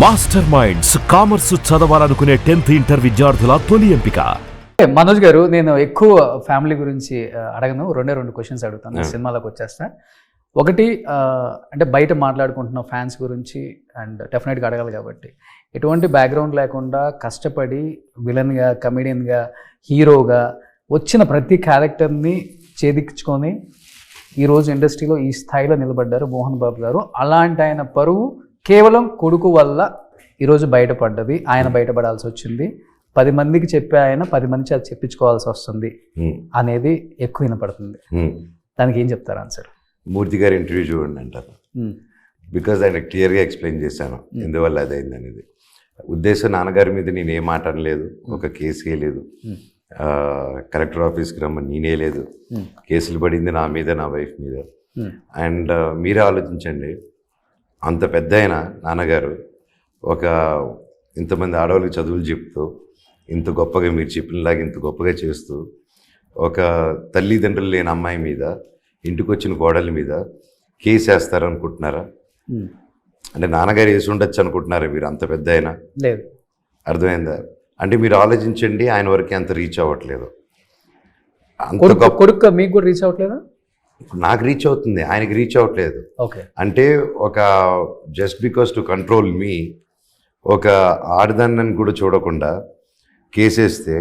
Master minds commerce చదవాలనుకునే 10th inter విద్యార్థుల తొలి ఎంపిక. మనోజ్ గారు, నేను ఎక్కువ ఫ్యామిలీ గురించి అడగను, రెండు క్వశ్చన్స్ అడుగుతాను. సినిమాలోకి వచ్చేస్తా. ఒకటి, అంటే బయట మాట్లాడుకుంటున్న ఫ్యాన్స్ గురించి అండ్ డెఫినెట్గా అడగాలి కాబట్టి, ఎటువంటి బ్యాక్గ్రౌండ్ లేకుండా కష్టపడి విలన్గా, కమెడియన్గా, హీరోగా వచ్చిన ప్రతి క్యారెక్టర్ని ఛేదించుకొని ఈరోజు ఇండస్ట్రీలో ఈ స్థాయిలో నిలబడ్డారు మోహన్ బాబు గారు. అలాంటి ఆయన పరువు కేవలం కొడుకు వల్ల ఈరోజు బయటపడ్డది. ఆయన బయటపడాల్సి వచ్చింది. 10 మందికి చెప్పే ఆయన 10 మంది అది చెప్పించుకోవాల్సి వస్తుంది అనేది ఎక్కువ వినపడుతుంది. దానికి ఏం చెప్తారు ఆన్సర్? మూర్తి గారి ఇంటర్వ్యూ చూడండి అంటారు. బికాజ్ ఆయన క్లియర్గా ఎక్స్ప్లెయిన్ చేశాను ఎందువల్ల అది అయింది అనేది. ఉద్దేశం నాన్నగారి మీద నేను ఏం మాట అనలేదు, ఒక కేసు లేదు, కలెక్టర్ ఆఫీస్కి రమ్మని నేనే లేదు, కేసులు పడింది నా మీద, నా వైఫ్ మీద. అండ్ మీరే ఆలోచించండి, అంత పెద్ద అయిన నాన్నగారు ఒక ఇంతమంది ఆడవాళ్ళకి చదువులు చెప్తూ, ఇంత గొప్పగా మీరు చెప్పినలాగా ఇంత గొప్పగా చేస్తూ, ఒక తల్లిదండ్రులు లేని అమ్మాయి మీద, ఇంటికి వచ్చిన కోడలి మీద కేసు వేస్తారనుకుంటున్నారా? అంటే నాన్నగారు వేసి ఉండొచ్చు అనుకుంటున్నారా మీరు? అంత పెద్ద అయినా లేదు. అర్థమైందా? అంటే మీరు ఆలోచించండి, ఆయన వరకు అంత రీచ్ అవ్వట్లేదు. కొడుకు మీకు కూడా రీచ్ అవ్వట్లేదు. నాకు రీచ్ అవుతుంది, ఆయనకి రీచ్ అవ్వట్లేదు. ఓకే. అంటే ఒక just because to control me, ఒక ఆడదాన్ని కూడా చూడకుండా కేసేస్తే,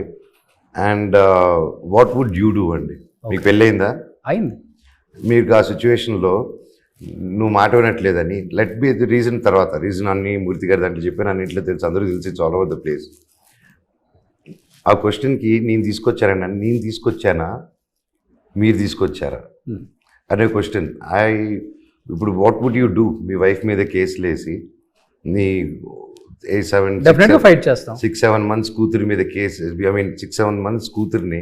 and what would you do అండి? మీకు పెళ్ళయిందా? అయింది. మీకు ఆ సిచ్యువేషన్లో నువ్వు మాట వినట్లేదని, లెట్ బి ది రీజన్. తర్వాత రీజన్ అన్ని మూర్తి గారి దాంట్లో చెప్పాను, అన్నింటిలో తెలుసు, అందరూ తెలిసి it's all over the place. ఆ క్వశ్చన్కి నేను తీసుకొచ్చానండి, నేను తీసుకొచ్చానా మీరు తీసుకొచ్చారా అనే క్వశ్చన్. ఇప్పుడు వాట్ వుడ్ యూ డూ? మీ వైఫ్ మీద కేసులు వేసి నీ 6-7 months కూతురి మీద కేసు, 6-7 months కూతురిని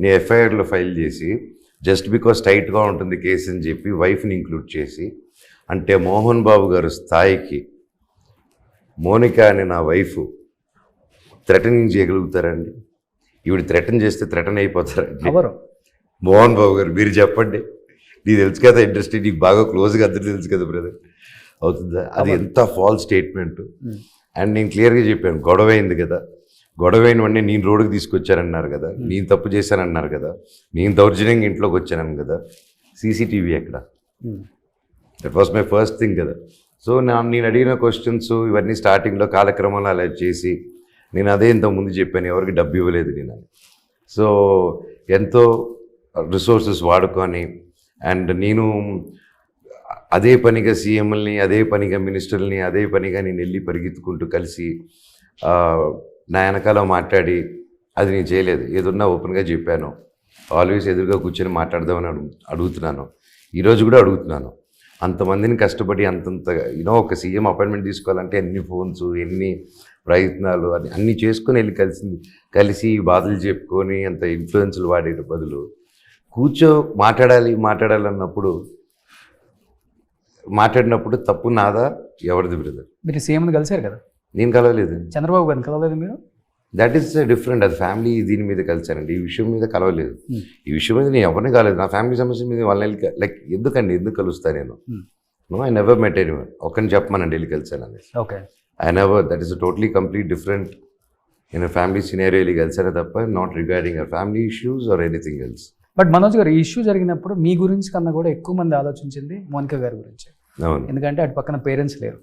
నీ ఎఫ్ఐఆర్లో ఫైల్ చేసి, జస్ట్ బికాస్ టైట్గా ఉంటుంది కేసు అని చెప్పి వైఫ్ని ఇంక్లూడ్ చేసి, అంటే మోహన్ బాబు గారు స్థాయికి మోనిక అనే నా వైఫ్ థ్రెటనింగ్ చేయగలుగుతారండి? ఈవిడ థ్రెటన్ చేస్తే థ్రెటన్ అయిపోతారండి ఎవరు? మోహన్ బాబు గారు. మీరు చెప్పండి, నీకు తెలుసు కదా ఇండస్ట్రీ, నీకు బాగా క్లోజ్గా అందరూ తెలుసు కదా బ్రదర్. అవుతుందా? అది ఎంత ఫాల్స్ స్టేట్మెంట్. అండ్ నేను క్లియర్గా చెప్పాను, గొడవ అయింది కదా, గొడవైన వెంటనే నేను రోడ్డుకి తీసుకొచ్చానన్నారు కదా, నేను తప్పు చేశానన్నారు కదా, నేను దౌర్జన్యంగా ఇంట్లోకి వచ్చాను కదా, సీసీటీవీ ఎక్కడ? That was my first thing కదా. సో నేను అడిగిన క్వశ్చన్స్ ఇవన్నీ స్టార్టింగ్లో కాలక్రమాలు అలా చేసి, నేను అదే ఇంతకుముందు చెప్పాను, ఎవరికి డబ్బు ఇవ్వలేదు నేను. సో ఎంతో రిసోర్సెస్ వాడుకొని, అండ్ నేను అదే పనిగా సీఎంఎల్ని, అదే పనిగా మినిస్టర్ని, అదే పనిగా నేను వెళ్ళి పరిగెత్తుకుంటూ కలిసి నా వెనకాల మాట్లాడి, అది నేను చేయలేదు. ఏదన్నా ఓపెన్గా చెప్పాను, ఆల్వేస్ ఎదురుగా కూర్చొని మాట్లాడదామని అడుగుతున్నాను, ఈరోజు కూడా అడుగుతున్నాను. అంతమందిని కష్టపడి అంతంత ఒక సీఎం అపాయింట్మెంట్ తీసుకోవాలంటే ఎన్ని ఫోన్స్, ఎన్ని ప్రయత్నాలు, అన్నీ చేసుకొని వెళ్ళి కలిసి బాధలు చెప్పుకొని అంత ఇన్ఫ్లుయెన్స్లు వాడే బదులు మాట్లాడాలన్నప్పుడు మాట్లాడినప్పుడు తప్పు నాదా, ఎవరిది బ్రదర్? మీరు సీఎంని కలిశారు కదా? నేను కలవలేదు. చంద్రబాబు గారిని కలవలేదు మీరు? That is different. అది ఫ్యామిలీ దీని మీద కలిసానండి, ఈ విషయం మీద కలవలేదు. ఈ విషయం మీద నేను ఎవరిని కాలేదు. నా ఫ్యామిలీ సమస్య మీద వాళ్ళని లైక్ ఎందుకు కలుస్తా నేను? No, I never met anyone. ఒకరిని చెప్పమనండి వెళ్ళి కలిసానని. Okay. I never, that is totally complete different. నేను ఫ్యామిలీ సినారియో వెళ్ళి కలిసానే తప్ప, not regarding a family issues or anything else. But Manoj garu, ఈ ఇష్యూ జరిగినప్పుడు మీ గురించి కన్నా కూడా ఎక్కువ మంది ఆలోచించింది మోనిక గారి గురించి. ఎందుకంటే అటు పక్కన పేరెంట్స్ లేరు.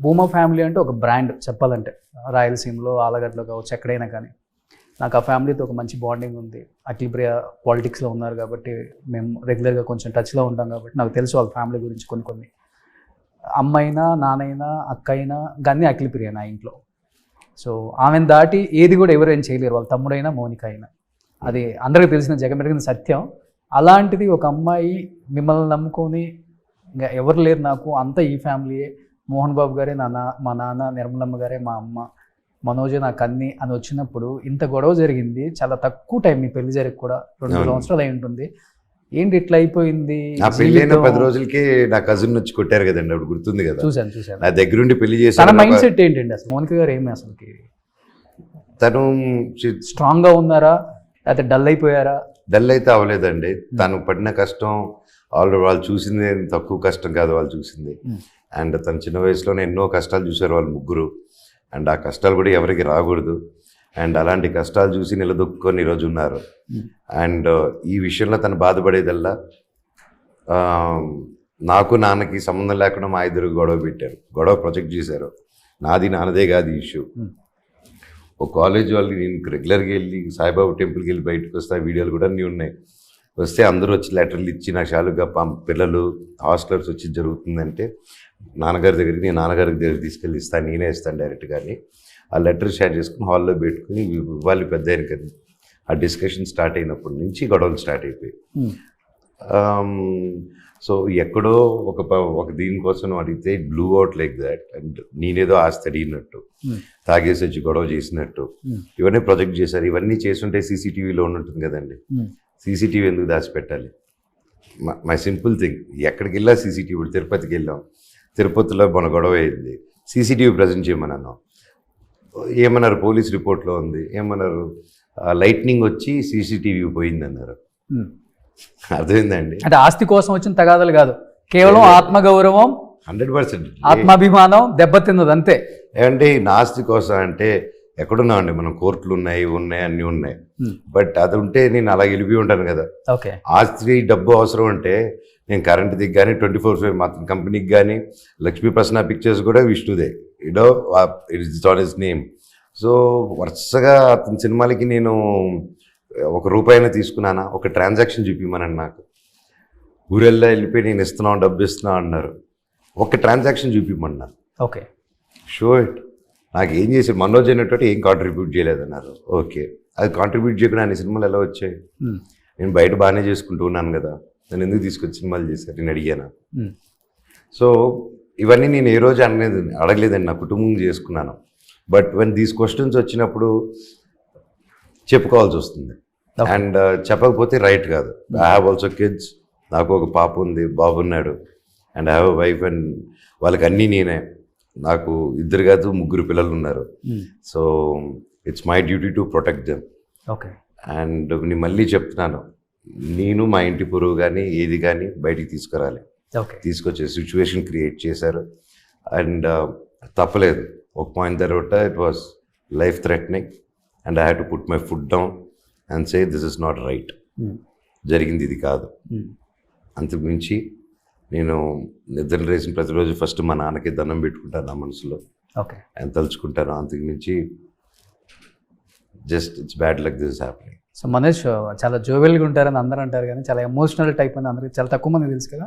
భూమా ఫ్యామిలీ అంటే ఒక బ్రాండ్ చెప్పాలంటే, రాయలసీమలో, ఆలగడ్డలో కావచ్చు, ఎక్కడైనా కానీ. నాకు ఆ ఫ్యామిలీతో ఒక మంచి బాండింగ్ ఉంది. అఖిలప్రియ పాలిటిక్స్లో ఉన్నారు కాబట్టి మేము రెగ్యులర్గా కొంచెం టచ్లో ఉంటాం కాబట్టి నాకు తెలుసు వాళ్ళ ఫ్యామిలీ గురించి కొన్ని. అమ్మైనా, నాన్నైనా, అక్క అయినా కానీ అఖిలప్రియ నా ఇంట్లో. సో ఆమెను దాటి ఏది కూడా ఎవరు ఏం చేయలేరు, వాళ్ళ తమ్ముడైనా మోనిక అయినా. అది అందరికీ తెలిసిన జగమెరిగిన సత్యం. అలాంటిది ఒక అమ్మాయి మిమ్మల్ని నమ్ముకొని, ఇంకా ఎవరు లేరు నాకు, అంతా ఈ ఫ్యామిలీయే, మోహన్ బాబు గారే మా నాన్న, నిర్మలమ్మ గారే మా అమ్మ, మనోజే నాకు అన్ని అని వచ్చినప్పుడు ఇంత గొడవ జరిగింది. చాలా తక్కువ టైం మీ పెళ్లి జరిగి కూడా 2 సంవత్సరాలు అయి ఉంటుంది. ఏంటి ఇట్లా అయిపోయింది? నా పెళ్ళైన 10 రోజులకి నా కజిన్ వచ్చి కొట్టారు కదండి, అప్పుడు గుర్తుంది కదా? చూశాను. నా దగ్గరుండి పెళ్లి చేసి. తన మైండ్ సెట్ ఏంటండి అసలు? మోనిక గారు ఏమి అసలుకి? తను స్ట్రాంగ్గా ఉన్నారా లేకపోతే డల్ అయిపోయారా? డల్ అయితే అవ్వలేదండి. తను పడిన కష్టం, వాళ్ళు చూసింది తక్కువ కష్టం కాదు వాళ్ళు చూసింది. అండ్ తన చిన్న వయసులోనే ఎన్నో కష్టాలు చూశారు వాళ్ళు ముగ్గురు. అండ్ ఆ కష్టాలు కూడా ఎవరికి రాకూడదు. అండ్ అలాంటి కష్టాలు చూసి నిలదొక్కుని ఈరోజు ఉన్నారు. అండ్ ఈ విషయంలో తను బాధపడేదల్లా నాకు నాన్నకి సంబంధం లేకుండా మా ఇద్దరు గొడవ పెట్టారు, గొడవ ప్రొజెక్ట్ చేశారు. నాన్నదే కాదు ఇష్యూ. ఒక కాలేజ్ వాళ్ళు నేను రెగ్యులర్గా వెళ్ళి సాయిబాబా టెంపుల్కి వెళ్ళి బయటకు వస్తే వీడియోలు కూడా అన్నీ ఉన్నాయి. వస్తే అందరూ వచ్చి లెటర్లు ఇచ్చి నాకు చాలుగా పిల్లలు హాస్టలర్స్ వచ్చి జరుగుతుందంటే నాన్నగారి దగ్గరికి నేను నాన్నగారికి దగ్గరికి తీసుకెళ్ళి ఇస్తాను, నేనే ఇస్తాను డైరెక్ట్. కానీ ఆ లెటర్ షేర్ చేసుకుని హాల్లో పెట్టుకుని ఇవ్వాలి పెద్ద అయిన కదా. ఆ డిస్కషన్ స్టార్ట్ అయినప్పటి నుంచి గొడవలు స్టార్ట్ అయిపోయాయి. సో ఎక్కడో ఒక దీనికోసం అడిగితే blue out like that. And నేనేదో ఆస్తి అడిగినట్టు, తాగేసి వచ్చి గొడవ చేసినట్టు ఇవన్నీ ప్రొజెక్ట్ చేశారు. ఇవన్నీ చేస్తుంటే సీసీటీవీలో ఉంటుంది కదండి. సీసీటీవీ ఎందుకు దాచిపెట్టాలి? My simple thing. ఎక్కడికి వెళ్ళా సీసీటీవీ. ఇప్పుడు తిరుపతికి వెళ్ళాం, తిరుపతిలో మన గొడవ అయింది, సీసీటీవీ ప్రజెంట్ చేయమన్నాను. ఏమన్నారు? పోలీస్ రిపోర్ట్లో ఉంది. ఏమన్నారు? లైట్నింగ్ వచ్చి సీసీటీవీ పోయిందన్నారు. అర్థమైందండి. అంటే ఆస్తి కోసం వచ్చిన తగాదాలు కాదు, కేవలం ఆత్మగౌరవం, 100% ఆత్మాభిమానం దెబ్బతిన్నది అంతే. ఏమంటే నా ఆస్తి కోసం అంటే ఎక్కడున్నామండి మనం? కోర్టులు ఉన్నాయి అన్నీ ఉన్నాయి. బట్ అది ఉంటే నేను అలా గెలిపి ఉంటాను కదా. ఓకే, ఆస్తి డబ్బు అవసరం అంటే నేను కరెంట్ దిగ్ కానీ 24/7 మాత్రం కంపెనీకి కానీ లక్ష్మీ ప్రసన్న పిక్చర్స్ కూడా విష్ణుదే, ఇడో it's on his name. So వరుసగా అతని సినిమాలకి నేను ₹1 తీసుకున్నానా? ఒక ట్రాన్సాక్షన్ చూపిమనండి నాకు. ఊరెల్లా వెళ్ళిపోయి నేను ఇస్తున్నాను, డబ్బు ఇస్తున్నాను అన్నారు. ఒక ట్రాన్సాక్షన్ చూపిమన్నారు. Okay, show it. నాకు ఏం చేశారు? మనోజ్ అనేటువంటి ఏం కాంట్రిబ్యూట్ చేయలేదన్నారు. ఓకే, అది కాంట్రిబ్యూట్ చేయకుండా అన్ని సినిమాలు ఎలా వచ్చాయి? నేను బయట బాగానే చేసుకుంటూ ఉన్నాను కదా, నేను ఎందుకు తీసుకొచ్చి సినిమాలు చేశారు నేను అడిగాను. సో ఇవన్నీ నేను ఏ రోజు అడగలేదండి, నా కుటుంబం చేసుకున్నాను. బట్ వెన్ దీస్ క్వశ్చన్స్ వచ్చినప్పుడు చెప్పుకోవాల్సి వస్తుంది. అండ్ చెప్పకపోతే రైట్ కాదు. I have also kids. నాకు ఒక పాప ఉంది, బాబు ఉన్నాడు. And I have a wife. And వాళ్ళకి అన్నీ నేనే. నాకు 2 కాదు 3 పిల్లలు ఉన్నారు. So it's my duty to protect them. Okay. And నేను మళ్ళీ చెప్తున్నాను, నేను మా ఇంటి పొరుగు కానీ ఏది కానీ బయటికి తీసుకురాలి. తీసుకొచ్చే సిచ్యువేషన్ క్రియేట్ చేశారు. అండ్ తప్పలేదు. ఒక పాయింట్ తర్వాత it was life threatening. And I have to put my foot down and say this is not right. జరిగింది ఇది కాదు. అంతకుమించి నేను నిద్ర లేచిన ప్రతిరోజు ఫస్ట్ మా నాన్నకి దండం పెట్టుకుంటాను నా మనసులో. ఓకే, ఆయన తలుచుకుంటాను. అంతకుమించి just it's bad luck this happening. So Manoj చాలా జోవెల్గా ఉంటారని అందరూ అంటారు, కానీ చాలా ఎమోషనల్ టైప్ అని అందరికీ చాలా తక్కువ మంది తెలుసు కదా.